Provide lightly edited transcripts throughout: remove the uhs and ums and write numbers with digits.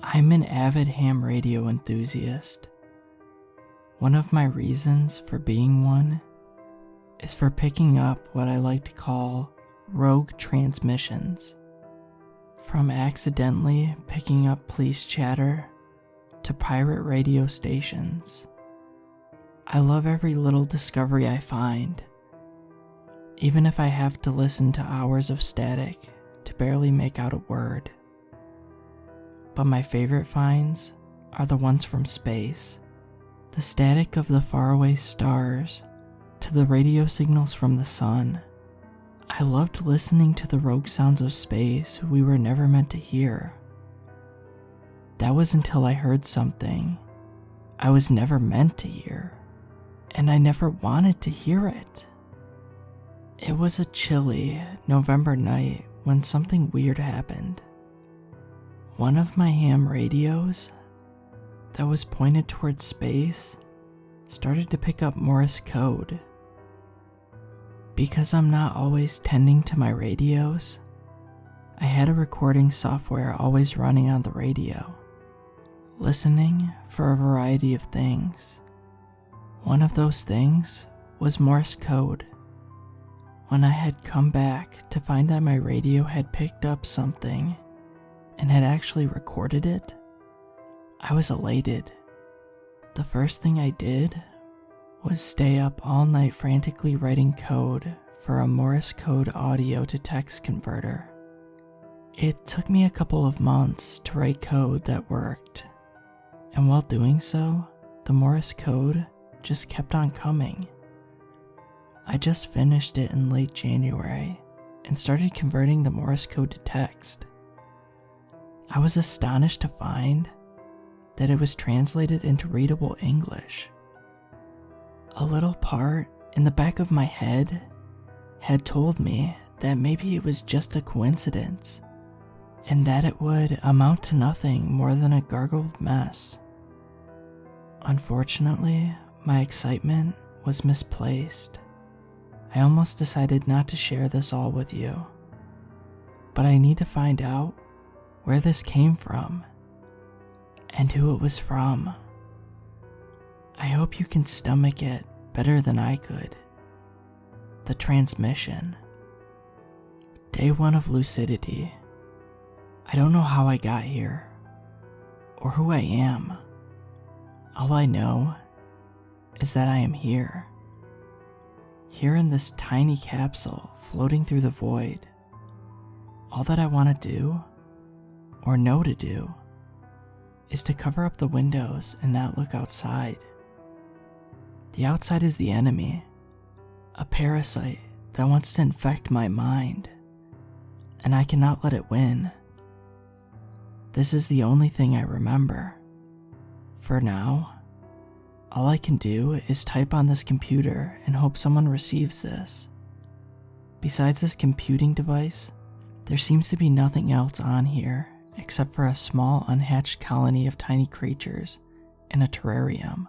I'm an avid ham radio enthusiast. One of my reasons for being one is for picking up what I like to call rogue transmissions. From accidentally picking up police chatter to pirate radio stations. I love every little discovery I find, even if I have to listen to hours of static to barely make out a word. But my favorite finds are the ones from space. The static of the faraway stars to the radio signals from the sun. I loved listening to the rogue sounds of space we were never meant to hear. That was until I heard something I was never meant to hear, and I never wanted to hear it. It was a chilly November night when something weird happened. One of my ham radios that was pointed towards space started to pick up Morse code. Because I'm not always tending to my radios, I had a recording software always running on the radio, listening for a variety of things. One of those things was Morse code. When I had come back to find that my radio had picked up something and had actually recorded it, I was elated. The first thing I did was stay up all night frantically writing code for a Morse code audio to text converter. It took me a couple of months to write code that worked, and while doing so, the Morse code just kept on coming. I just finished it in late January and started converting the Morse code to text. I was astonished to find that it was translated into readable English. A little part in the back of my head had told me that maybe it was just a coincidence, and that it would amount to nothing more than a gargled mess. Unfortunately, my excitement was misplaced. I almost decided not to share this all with you, but I need to find out where this came from and who it was from. I hope you can stomach it better than I could. The transmission. Day 1 of lucidity. I don't know how I got here, or who I am. All I know is that I am here. Here in this tiny capsule floating through the void. All that I want to do, or know to do, is to cover up the windows and not look outside. The outside is the enemy, a parasite that wants to infect my mind, and I cannot let it win. This is the only thing I remember. For now, all I can do is type on this computer and hope someone receives this. Besides this computing device, there seems to be nothing else on here except for a small unhatched colony of tiny creatures in a terrarium.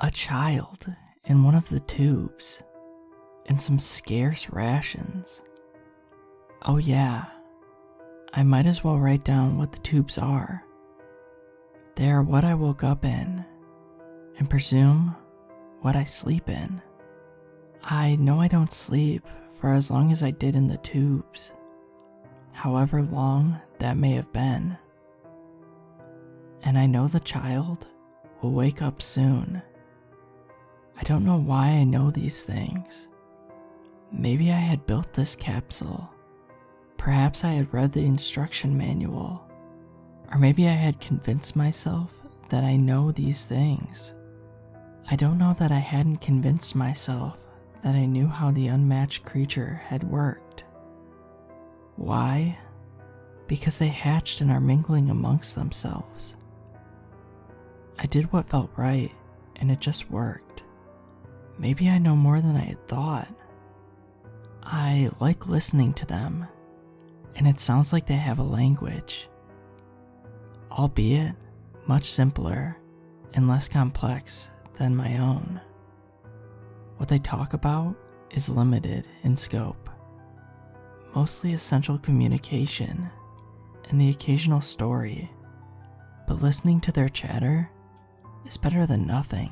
A child in one of the tubes, and some scarce rations. Oh yeah, I might as well write down what the tubes are. They are what I woke up in, and presume what I sleep in. I know I don't sleep for as long as I did in the tubes, however long that may have been. And I know the child will wake up soon. I don't know why I know these things. Maybe I had built this capsule. Perhaps I had read the instruction manual. Or maybe I had convinced myself that I know these things. I don't know that I hadn't convinced myself that I knew how the unmatched creature had worked. Why? Because they hatched and are mingling amongst themselves. I did what felt right, and it just worked. Maybe I know more than I had thought. I like listening to them, and it sounds like they have a language. Albeit much simpler and less complex than my own. What they talk about is limited in scope. Mostly essential communication and the occasional story but listening to their chatter is better than nothing.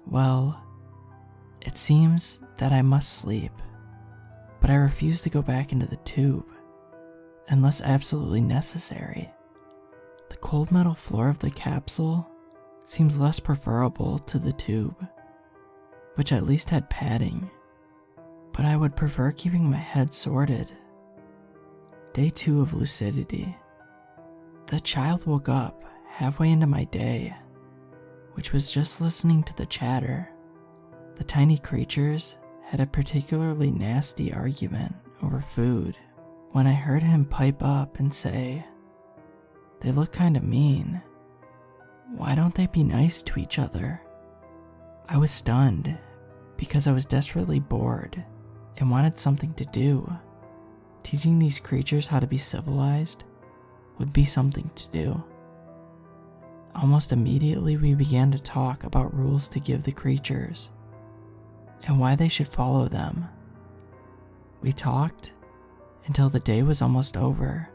Well, it seems that I must sleep, but I refuse to go back into the tube unless absolutely necessary. The cold metal floor of the capsule seems less preferable to the tube, which at least had padding, but I would prefer keeping my head sorted. Day 2 of lucidity. The child woke up halfway into my day, which was just listening to the chatter. The tiny creatures had a particularly nasty argument over food when I heard him pipe up and say, "They look kinda mean. Why don't they be nice to each other?" I was stunned because I was desperately bored and wanted something to do. Teaching these creatures how to be civilized would be something to do. Almost immediately we began to talk about rules to give the creatures and why they should follow them. We talked until the day was almost over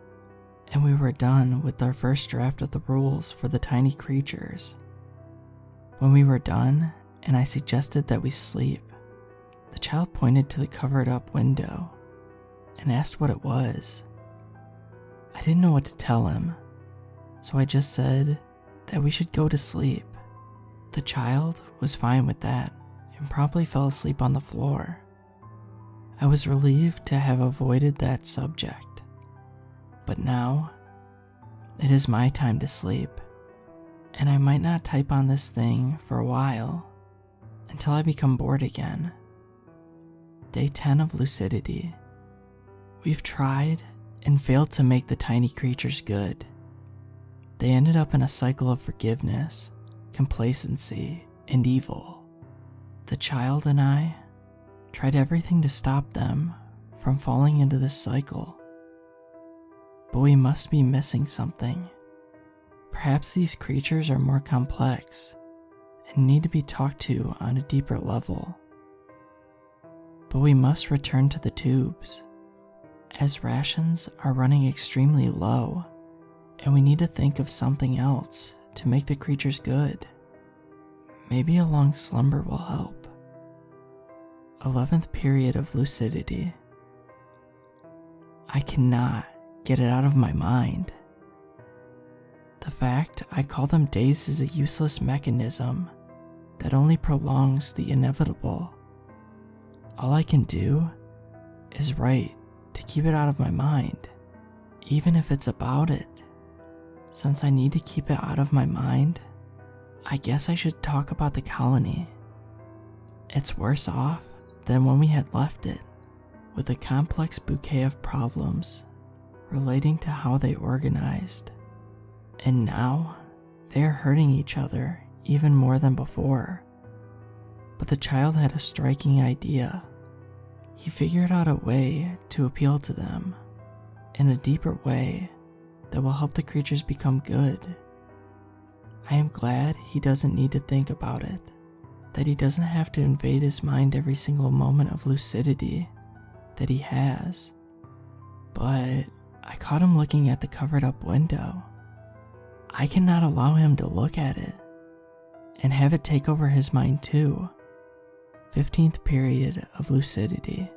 and we were done with our first draft of the rules for the tiny creatures. When we were done and I suggested that we sleep, the child pointed to the covered up window and asked what it was. I didn't know what to tell him, so I just said that we should go to sleep. The child was fine with that and promptly fell asleep on the floor. I was relieved to have avoided that subject, but now it is my time to sleep, and I might not type on this thing for a while until I become bored again. Day 10 of lucidity. We've tried and failed to make the tiny creatures good. They ended up in a cycle of forgiveness, complacency, and evil. The child and I tried everything to stop them from falling into this cycle. But we must be missing something. Perhaps these creatures are more complex and need to be talked to on a deeper level. But we must return to the tubes, as rations are running extremely low, and we need to think of something else to make the creatures good. Maybe a long slumber will help. 11th period of lucidity. I cannot get it out of my mind. The fact I call them days is a useless mechanism that only prolongs the inevitable. All I can do is write to keep it out of my mind, even if it's about it. Since I need to keep it out of my mind, I guess I should talk about the colony. It's worse off than when we had left it, with a complex bouquet of problems relating to how they organized. And now, they are hurting each other even more than before. But the child had a striking idea. He figured out a way to appeal to them in a deeper way that will help the creatures become good. I am glad he doesn't need to think about it, that he doesn't have to invade his mind every single moment of lucidity that he has. But I caught him looking at the covered up window. I cannot allow him to look at it and have it take over his mind too. 15th period of lucidity.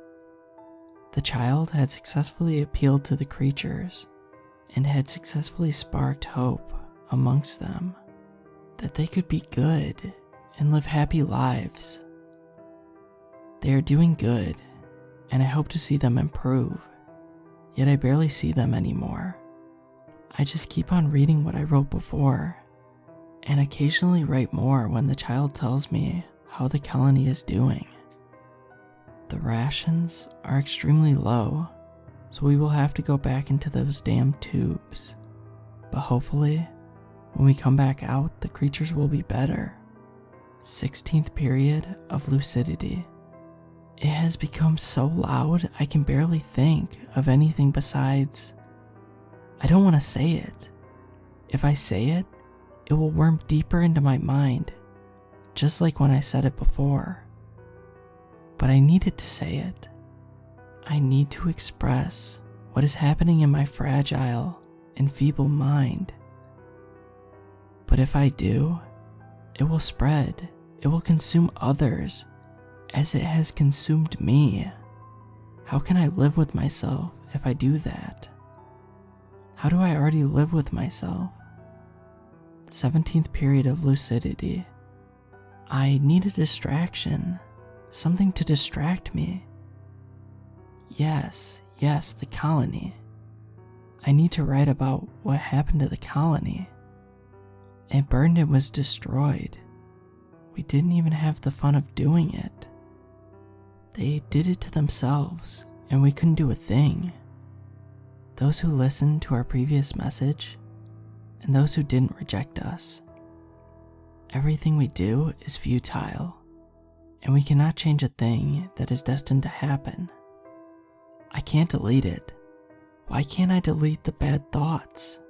The child had successfully appealed to the creatures and had successfully sparked hope amongst them that they could be good and live happy lives. They are doing good, and I hope to see them improve, yet I barely see them anymore. I just keep on reading what I wrote before, and occasionally write more when the child tells me how the colony is doing. The rations are extremely low, so we will have to go back into those damn tubes. But hopefully, when we come back out, the creatures will be better. 16th period of lucidity. It has become so loud I can barely think of anything besides, I don't want to say it. If I say it, it will worm deeper into my mind, just like when I said it before. But I needed to say it. I need to express what is happening in my fragile and feeble mind But if I do, it will spread. It will consume others, as it has consumed me. How can I live with myself if I do that? How do I already live with myself? 17th period of lucidity. I need a distraction, something to distract me. Yes, the colony. I need to write about what happened to the colony. It burned and was destroyed. We didn't even have the fun of doing it. They did it to themselves, and we couldn't do a thing. Those who listened to our previous message, and those who didn't reject us. Everything we do is futile, and we cannot change a thing that is destined to happen. I can't delete it. Why can't I delete the bad thoughts?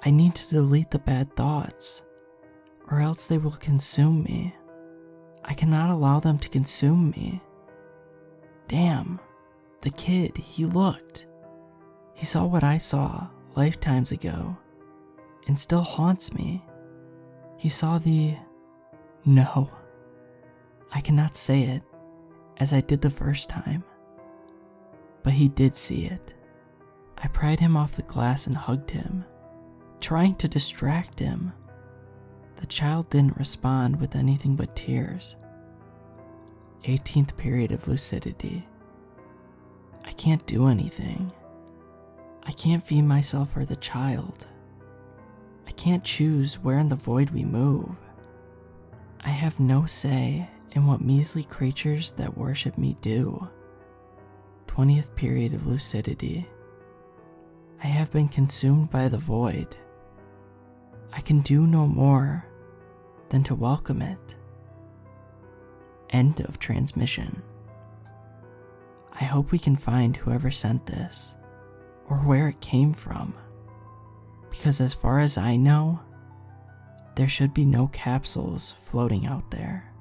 I need to delete the bad thoughts, or else they will consume me. I cannot allow them to consume me. Damn, the kid, he looked. He saw what I saw lifetimes ago, and still haunts me. He saw No, I cannot say it, as I did the first time. But he did see it. I pried him off the glass and hugged him, trying to distract him. The child didn't respond with anything but tears. 18th period of lucidity. I can't do anything. I can't feed myself or the child. I can't choose where in the void we move. I have no say in what measly creatures that worship me do. 20th period of lucidity. I have been consumed by the void. I can do no more than to welcome it. End of transmission. I hope we can find whoever sent this, or where it came from, because as far as I know, there should be no capsules floating out there.